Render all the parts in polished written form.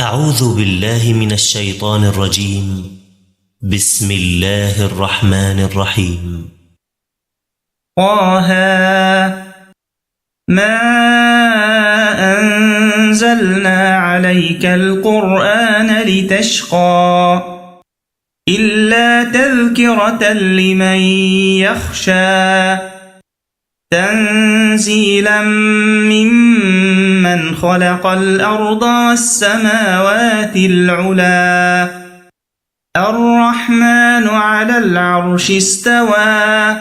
أعوذ بالله من الشيطان الرجيم. بسم الله الرحمن الرحيم. طه ما أنزلنا عليك القرآن لتشقى إلا تذكرة لمن يخشى تنزيلا ممن خلق الأرض والسماوات العلا الرحمن على العرش استوى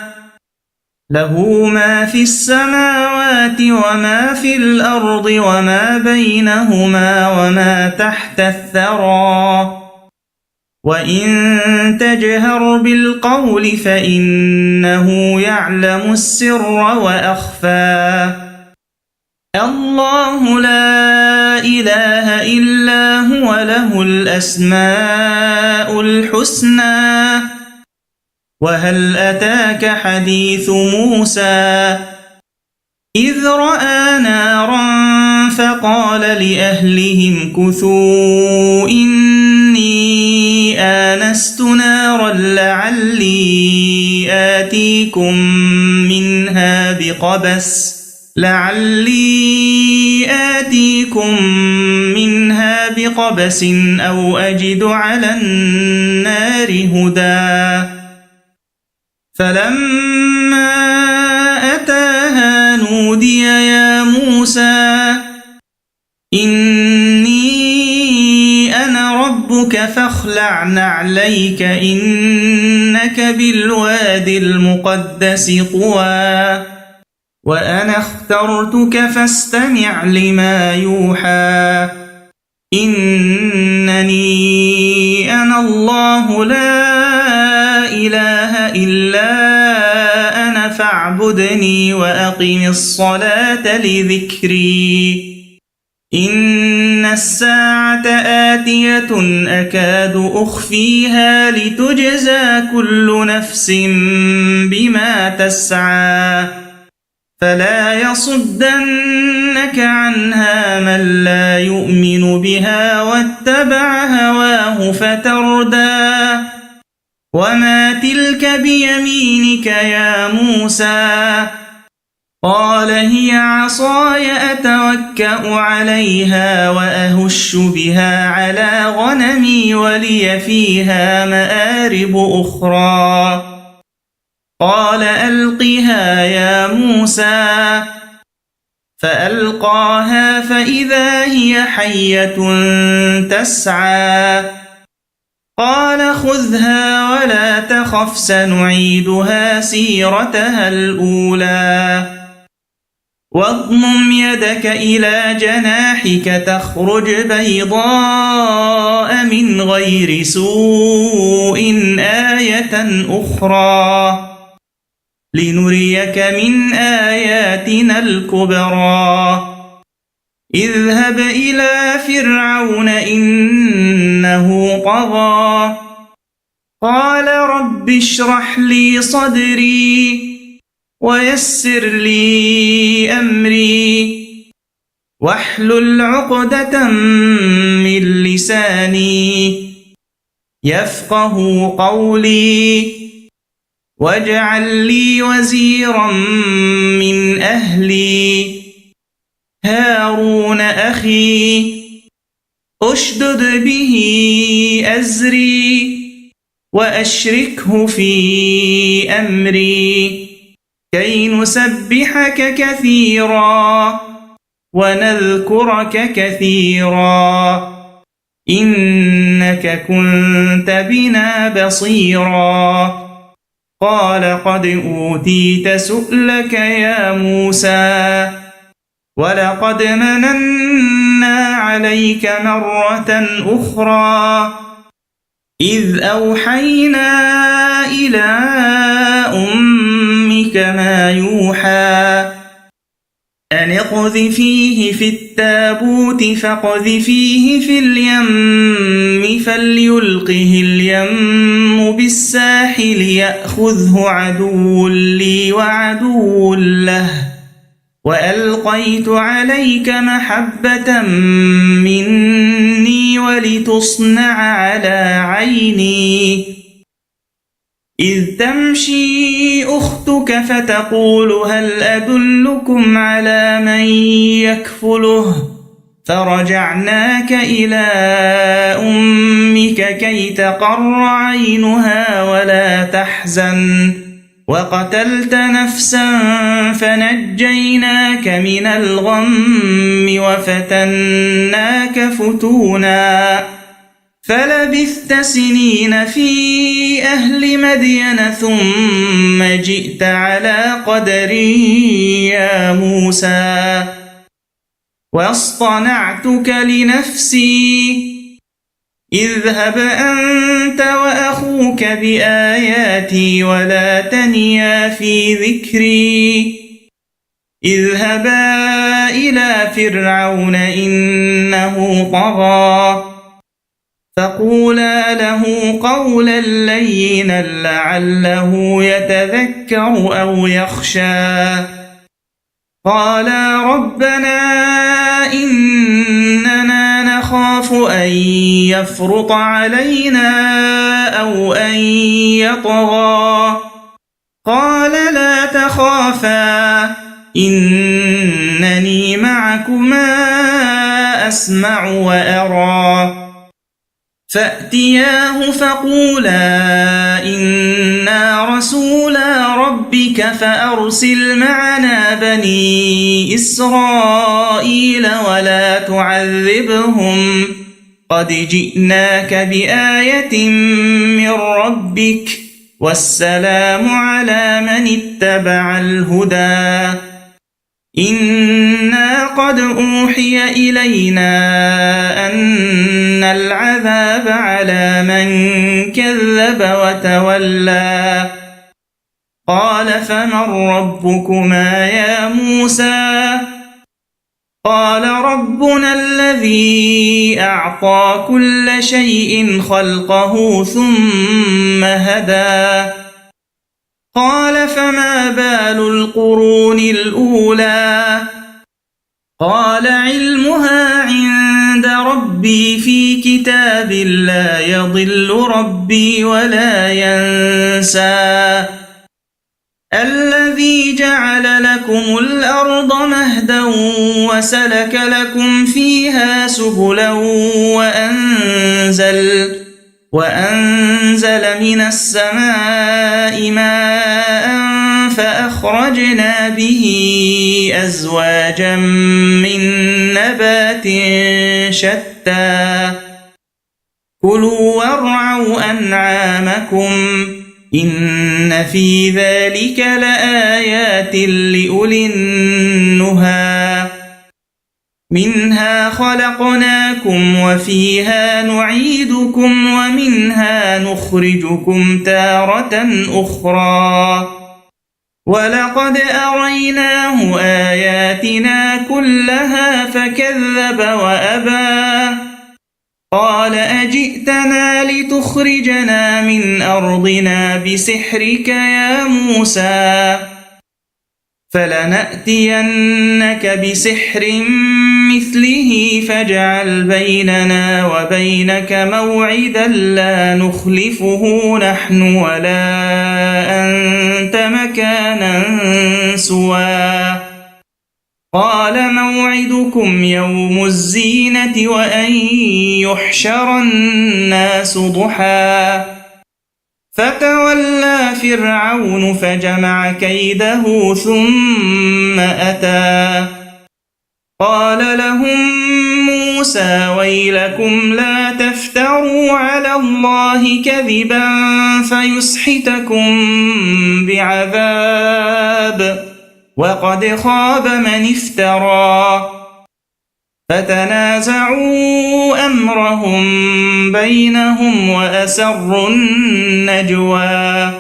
له ما في السماوات وما في الأرض وما بينهما وما تحت الثرى وإن تجهر بالقول فإنه يعلم السر وأخفى الله لا إله إلا هو له الأسماء الحسنى وهل أتاك حديث موسى إذ رأى نارا فقال لأهلهم كثوا إني آنست نارا لعلي آتيكم منها بقبس أو أجد على النار هدى فلما أتاها نودي يا موسى إني أنا ربك فاخلع نعليك إنك بالوادي المقدس طوى وأنا اخترتك فاستمع لما يوحى إنني أنا الله لا إله إلا أنا فاعبدني وأقم الصلاة لذكري إن الساعة آتية أكاد أخفيها لتجزى كل نفس بما تسعى فلا يصدنك عنها من لا يؤمن بها واتبع هواه فتردى وما تلك بيمينك يا موسى قال هي عصاي أتوكأ عليها وأهش بها على غنمي ولي فيها مآرب أخرى قال ألقها يا موسى فألقاها فإذا هي حية تسعى قال خذها ولا تخف سنعيدها سيرتها الأولى واضمم يدك إلى جناحك تخرج بيضاء من غير سوء آية أخرى لنريك من آياتنا الكبرى اذهب إلى فرعون إنه طغى قال رب اشرح لي صدري ويسر لي أمري واحلل عقدة من لساني يفقه قولي واجعل لي وزيرا من أهلي هارون أخي أشدد به أزري وأشركه في أمري كي نسبحك كثيرا ونذكرك كثيرا إنك كنت بنا بصيرا قال قد أوتيت سؤلك يا موسى ولقد مننا عليك مرة أخرى إذ أوحينا إلى أمك ما يوحى أن اقذفيه في التابوت فاقذفيه في اليم فليلقه اليم بالساحل يأخذه عدو لي وعدو له وألقيت عليك محبة مني ولتصنع على عيني إذ تمشي أختك فتقول هل أدلكم على من يكفله فرجعناك إلى أمك كي تقر عينها ولا تحزن وقتلت نفسا فنجيناك من الغم وفتناك فتونا فلبثت سنين في أهل مدين ثم جئت على قدر يا موسى واصطنعتك لنفسي اذهب أنت وأخوك بآياتي ولا تنيا في ذكري اذهبا إلى فرعون إنه طغى فقولا له قولا لينا لعله يتذكر أو يخشى قالا ربنا إننا نخاف أن يفرط علينا أو أن يطغى قال لا تخافا إنني معكما أسمع وأرى فأتياه فقولا إنا رسولا ربك فأرسل معنا بني إسرائيل ولا تعذبهم قد جئناك بآية من ربك والسلام على من اتبع الهدى إنا قد أوحي إلينا أن العذاب على من كذب وتولى قال فمن ربكما يا موسى قال ربنا الذي أعطى كل شيء خلقه ثم هدى قال فما بال القرون الأولى قال علمها عند ربي في كتاب لا يضل ربي ولا ينسى الذي جعل لكم الأرض مهدا وسلك لكم فيها سبلا وأنزل من السماء ماء فأخرجنا به أزواجا من نبات شتى كلوا وارعوا أنعامكم إن في ذلك لآيات لأولي النهى منها خلقناكم وفيها نعيدكم ومنها نخرجكم تارة أخرى ولقد أريناه آياتنا كلها فكذب وأبى قال أجئتنا لتخرجنا من أرضنا بسحرك يا موسى فلنأتينك بسحر مثله فاجعل بيننا وبينك موعدا لا نخلفه نحن ولا أنت مكانا سوى قال موعدكم يوم الزينة وأن يحشر الناس ضحى فتولى فرعون فجمع كيده ثم أتى قال لهم موسى ويلكم لا تفتروا على الله كذبا فيسحتكم بعذاب وقد خاب من افترى فتنازعوا أمرهم بينهم وأسروا النجوى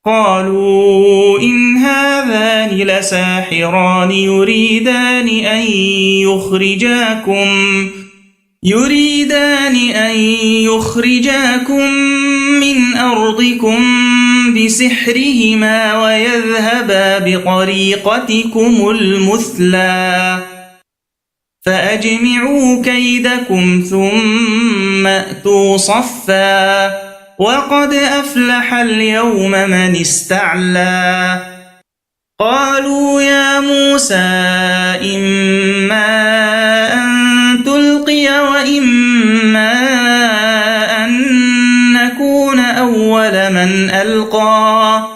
قالوا إن هذان لساحران يريدان أن يخرجاكم من أرضكم بسحرهما ويذهبا بطريقتكم المثلى فأجمعوا كيدكم ثم أتوا صفا وقد أفلح اليوم من استعلى قالوا يا موسى إما أن تلقي وإما أن نكون أول من ألقى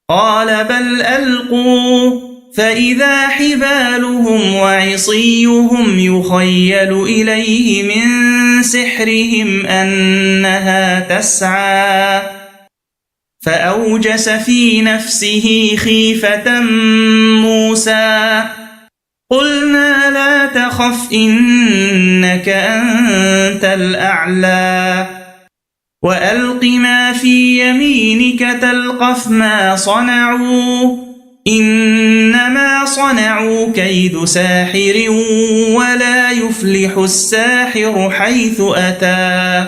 قال بل ألقوا فإذا حبالهم وعصيهم يخيل إليه من سحرهم أنها تسعى فأوجس في نفسه خيفة موسى قلنا لا تخف إنك أنت الأعلى وألق ما في يمينك تلقف ما صنعوا إنما صنعوا كيد ساحر ولا يفلح الساحر حيث أتى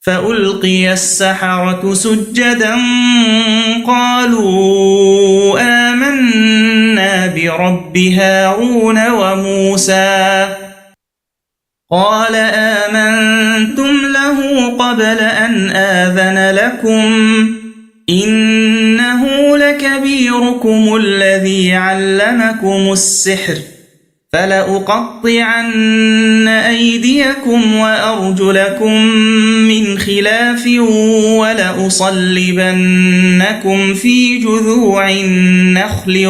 فألقي السحرة سجدا قالوا آمنا برب هارون وموسى قال آمنتم له قبل أن آذن لكم إنه لكبيركم الذي علمكم السحر فلأقطعن أيديكم وأرجلكم من خلاف ولأصلبنكم في جذوع النخل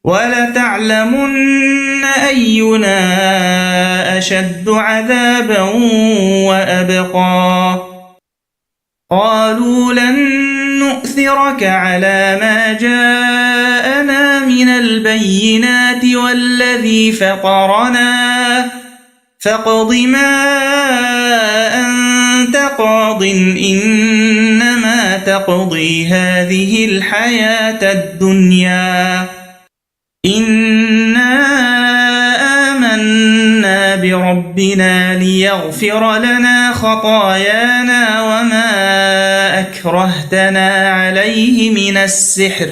ولتعلمن أينا أشد عذابا وأبقى قالوا لن نؤثرك على ما جاءنا من البينات والذي فطرنا فاقض ما أنت قاض إنما تقضي هذه الحياة الدنيا إنا آمنا بربنا ليغفر لنا خطايانا وما أكرهتنا عليه من السحر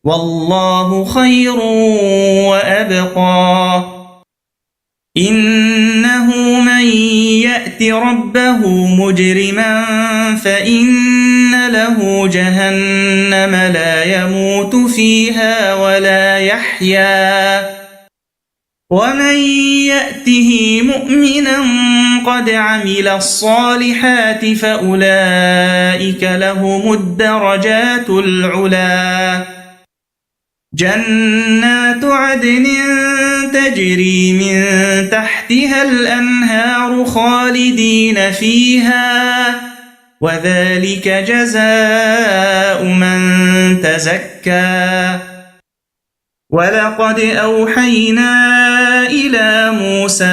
والله خير وأبقى إنه من يأت ربه مجرما فإن له جهنم لا يموت فيها ولا يحيا ومن يأته مؤمنا قد عمل الصالحات فأولئك لهم الدرجات العلا جنات عدن تجري من تحتها الأنهار خالدين فيها وذلك جزاء من تزكى ولقد أوحينا إلى موسى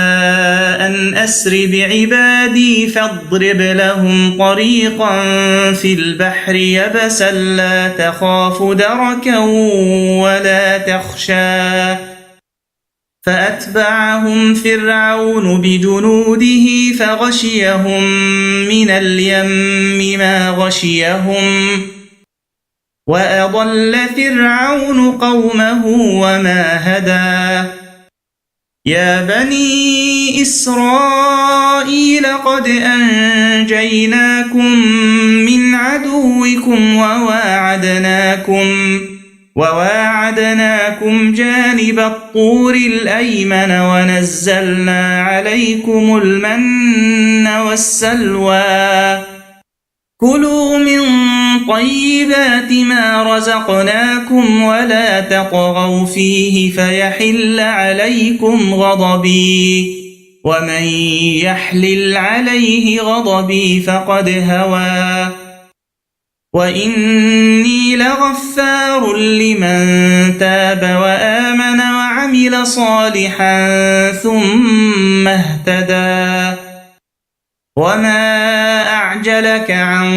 أن أسر بعبادي فاضرب لهم طريقا في البحر يبسا لا تخاف دركا ولا تخشى فأتبعهم فرعون بجنوده فغشيهم من اليم ما غشيهم وأضل فرعون قومه وما هدى يا بني إسرائيل قد أنجيناكم من عدوكم وواعدناكم جانب الطور الأيمن ونزلنا عليكم المن والسلوى كلوا من طيبات ما رزقناكم ولا تطغوا فيه فيحل عليكم غضبي ومن يحلل عليه غضبي فقد هوى وإني لغفار لمن تاب وآمن وعمل صالحا ثم اهتدى وما أعجلك عن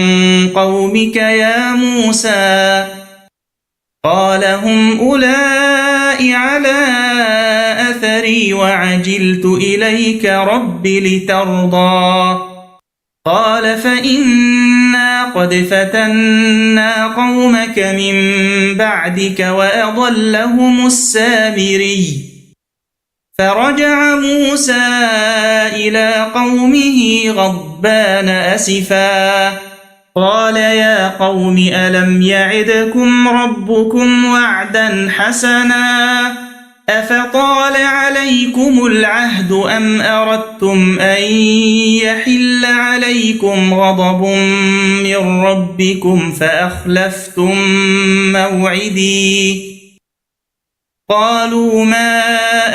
قومك يا موسى قال هم أولئك على أثري وعجلت إليك رب لترضى قال فإنا قد فتنا قومك من بعدك وأضلهم السامري فرجع موسى إلى قومه غضبان أسفا قال يا قوم ألم يعدكم ربكم وعدا حسنا أفطال عليكم العهد أم أردتم أن يحل عليكم غضب من ربكم فأخلفتم موعدي قالوا ما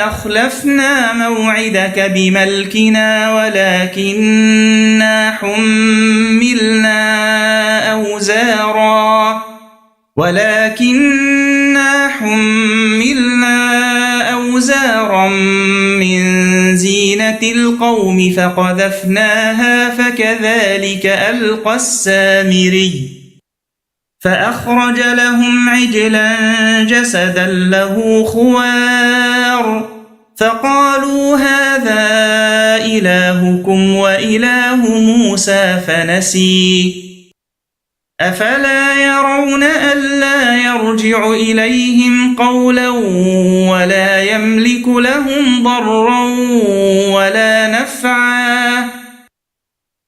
أخلفنا موعدك بملكنا ولكننا حملنا أوزارا من زينة القوم فقذفناها فكذلك ألقى السامري فأخرج لهم عجلا جسدا له خوار فقالوا هذا إلهكم وإله موسى فنسي أفلا يرون ألا يرجع إليهم قولا ولا يملك لهم ضرا ولا نفعا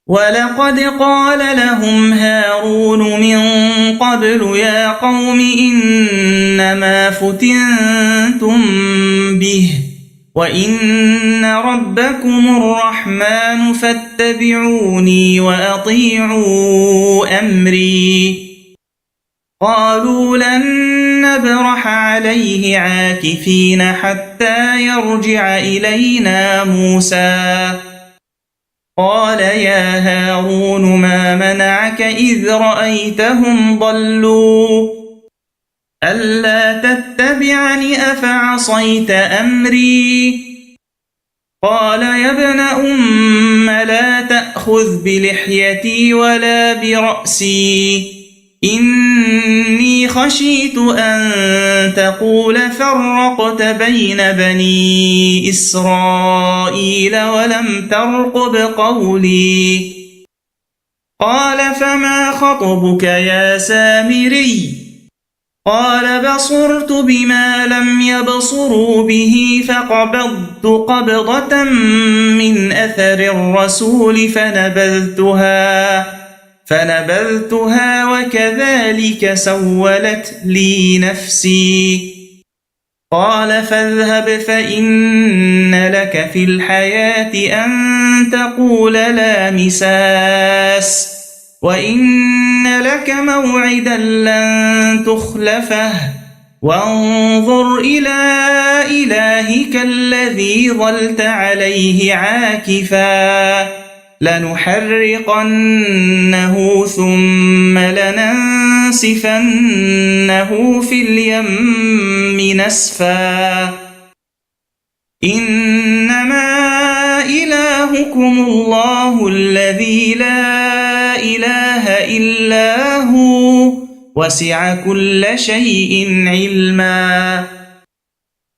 ولقد قال لهم هارون من قبل يا قوم إنما فتنتم به وإن ربكم الرحمن فاتبعوني وأطيعوا أمري قالوا لن نبرح عليه عاكفين حتى يرجع إلينا موسى قال يا هارون ما منعك إذ رأيتهم ضلوا ألا تتبعني أفعصيت أمري قال يا ابن أم لا تأخذ بلحيتي ولا برأسي إني خشيت أن تقول فرقت بين بني إسرائيل ولم ترقب قولي قال فما خطبك يا سامري قال بصرت بما لم يبصروا به فقبضت قبضة من أثر الرسول فنبذتها وكذلك سولت لي نفسي قال فاذهب فإن لك في الحياة أن تقول لا مساس وإن لك موعدا لن تخلفه وانظر إلى إلهك الذي ظلت عليه عاكفا لنحرقنه ثم لننسفنه في اليم نسفا إنما إلهكم الله الذي لا إله إلا هو وسع كل شيء علما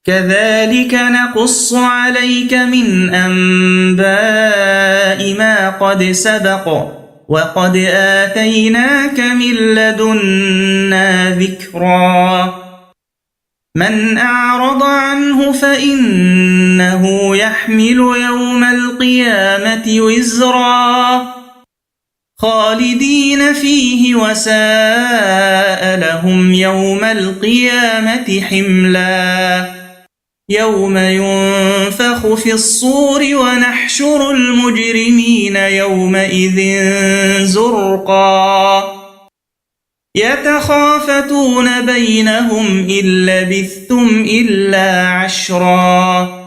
كذلك نقص عليك من أنباء ما قد سبق وقد آتيناك من لدنا ذكرا من أعرض عنه فإنه يحمل يوم القيامة وزرا خالدين فيه وساء لهم يوم القيامة حملا يوم ينفخ في الصور ونحشر المجرمين يومئذ زرقا يتخافتون بينهم إن لبثتم إلا عشرا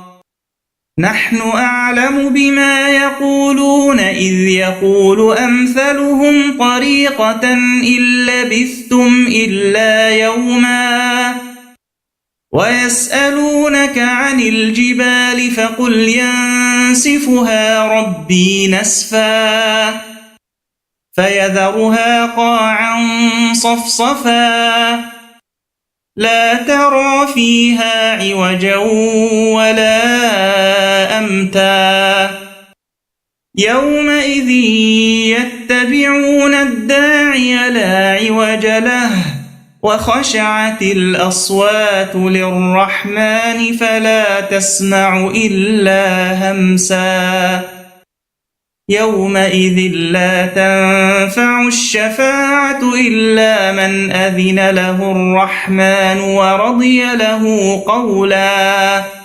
نحن أعلم بما يقولون إذ يقول أمثلهم طريقة إن لبثتم إلا يوما ويسألونك عن الجبال فقل ينسفها ربي نسفا فيذرها قاعا صفصفا لا ترى فيها عوجا ولا أمتا يومئذ يتبعون الداعي لا عوج له وخشعت الأصوات للرحمن فلا تسمع إلا همسا يومئذ لا تنفع الشفاعة إلا من أذن له الرحمن ورضي له قولا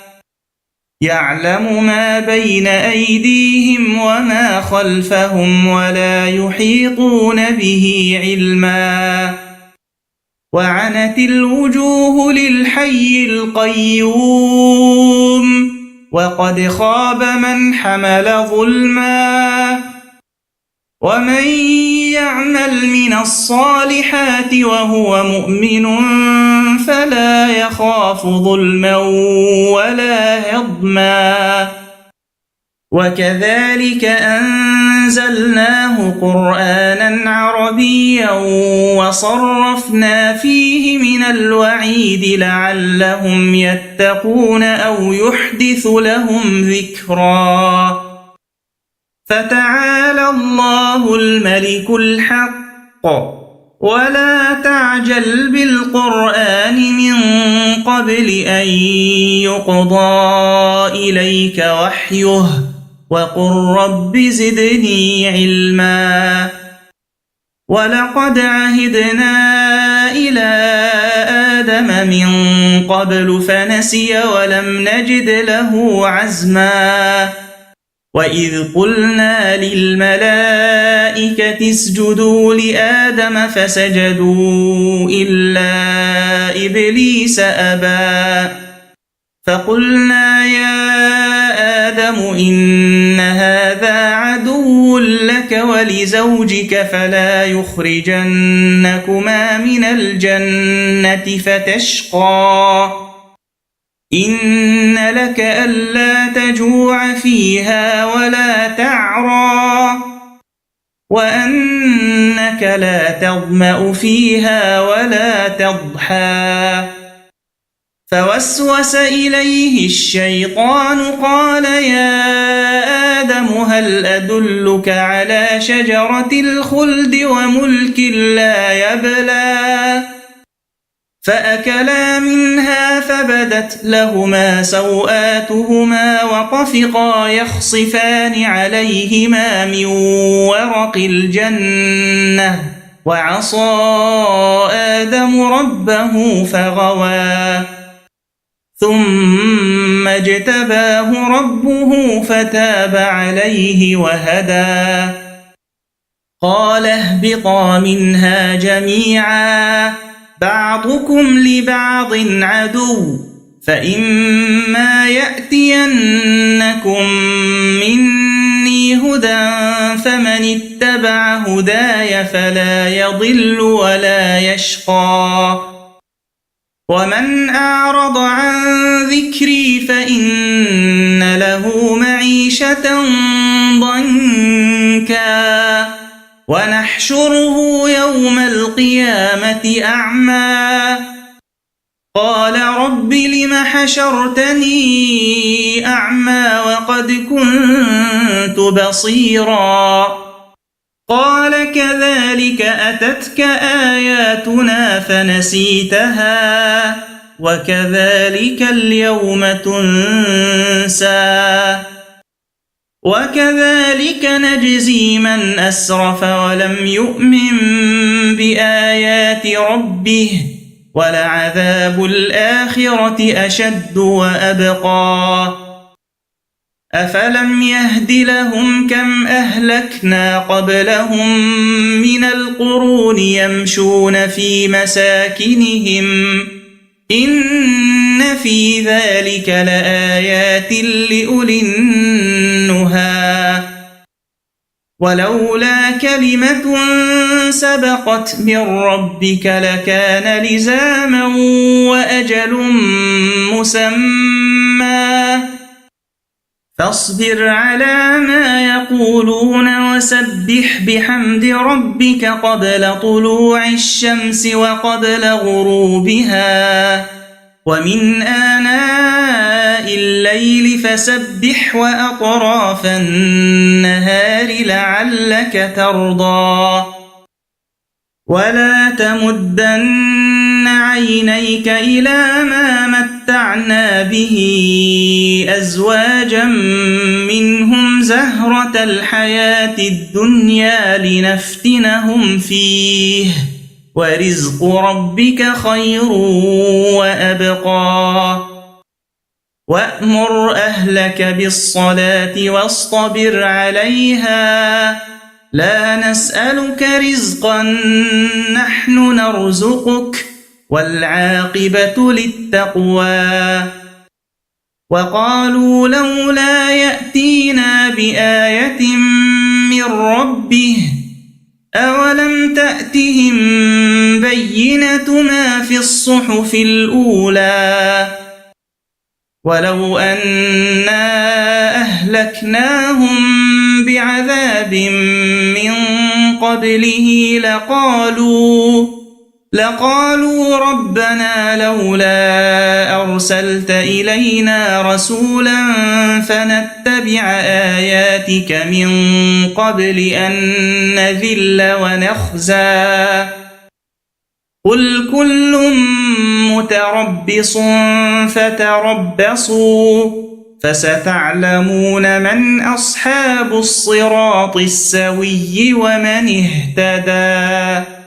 يعلم ما بين أيديهم وما خلفهم ولا يحيطون به علما وعنت الوجوه للحي القيوم وقد خاب من حمل ظلما ومن يعمل من الصالحات وهو مؤمن فلا يخاف ظلما ولا هضما وكذلك أنزلناه قرآنا عربيا وصرفنا فيه من الوعيد لعلهم يتقون أو يحدث لهم ذكرا فتعالى الله الملك الحق ولا تعجل بالقرآن من قبل أن يقضى إليك وحيه وقل رب زدني علما ولقد عهدنا إلى آدم من قبل فنسي ولم نجد له عزما وإذ قلنا للملائكة اسجدوا لآدم فسجدوا إلا إبليس أبى فقلنا يا آدم إن هذا عدو لك ولزوجك فلا يخرجنكما من الجنة فتشقى إن لك ألا تجوع فيها ولا تعرى وأنك لا تظمأ فيها ولا تضحى فوسوس إليه الشيطان قال يا آدم هل أدلك على شجرة الخلد وملك لا يبلى فأكلا منها فبدت لهما سوآتهما وطفقا يخصفان عليهما من ورق الجنة وعصى آدم ربه فغوى ثم اجتباه ربه فتاب عليه وهدى قال اهبطا منها جميعا بعضكم لبعض عدو فإما يأتينكم مني هدى فمن اتبع هداي فلا يضل ولا يشقى ومن أعرض عن ذكري فإن له معيشة ضنكا ونحشره يوم القيامة أعمى قال رب لم حشرتني أعمى وقد كنت بصيرا قال كذلك أتتك آياتنا فنسيتها وكذلك اليوم تنسى وكذلك نجزي من أسرف ولم يؤمن بآيات ربه ولعذاب الآخرة أشد وأبقى أفلم يهد لهم كم أهلكنا قبلهم من القرون يمشون في مساكنهم إن في ذلك لآيات لأولي النهى ولولا كلمة سبقت من ربك لكان لزاما وأجل مسمى فاصبر على ما يقولون وسبح بحمد ربك قبل طلوع الشمس وقبل غروبها ومن آناء الليل فسبح وأطراف النهار لعلك ترضى ولا تمدن عينيك إلى ما متعنا به أزواجا منهم زهرة الحياة الدنيا لنفتنهم فيه ورزق ربك خير وأبقى وأمر أهلك بالصلاة واصطبر عليها لا نسألك رزقا نحن نرزقك والعاقبة للتقوى وقالوا لولا يأتينا بآية من ربه أولم تأتهم بينة ما في الصحف الأولى ولو أنا أهلكناهم بعذاب من قبله لقالوا ربنا لولا أرسلت إلينا رسولا فنتبع آياتك من قبل أن نذل ونخزى قل كل متربص فتربصوا فستعلمون من أصحاب الصراط السوي ومن اهتدى